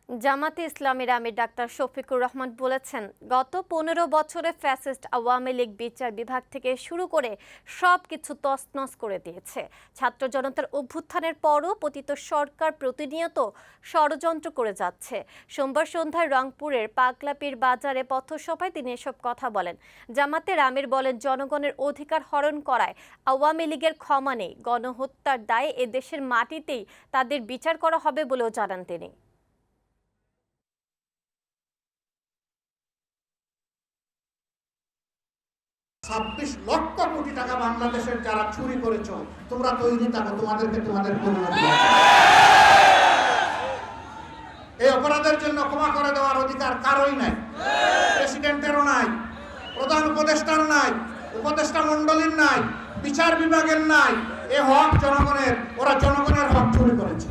জামাতে ইসলামীর আমির ডাক্তার শফিকুর রহমান বলেছেন, গত 15 বছরে ফ্যাসিস্ট আওয়ামী লীগ বিচার বিভাগ থেকে শুরু করে সবকিছু তছনছ করে দিয়েছে। ছাত্র জনতার অভ্যুত্থানের পরও পতিত সরকার প্রতিনিয়ত ষড়যন্ত্র করে যাচ্ছে। সোমবার সন্ধ্যায় রংপুরের পাগলাপীর বাজারে পথসভায় তিনি এসব কথা বলেন। জামাতের আমির বলেন, জনগণের অধিকার হরণ করায় আওয়ামী লীগের ক্ষমা নেই। গণহত্যার দায়ে এদেশের মাটিতেই তাদের বিচার করা হবে বলেও জানান তিনি। 26 লক্ষ কোটি টাকা বাংলাদেশের যারা চুরি করেছ, তোমরা তৈরি থাকো, তোমাদেরকে তোমাদের পরিণতি আছে। এই অপরাধের জন্য ক্ষমা করে দেওয়ার অধিকার কারোই নাই, প্রেসিডেন্টেরও নাই, প্রধান উপদেষ্টার নাই, উপদেষ্টা মণ্ডলীর নাই, বিচার বিভাগের নাই। এ হক জনগণের, ওরা জনগণের হক চুরি করেছে।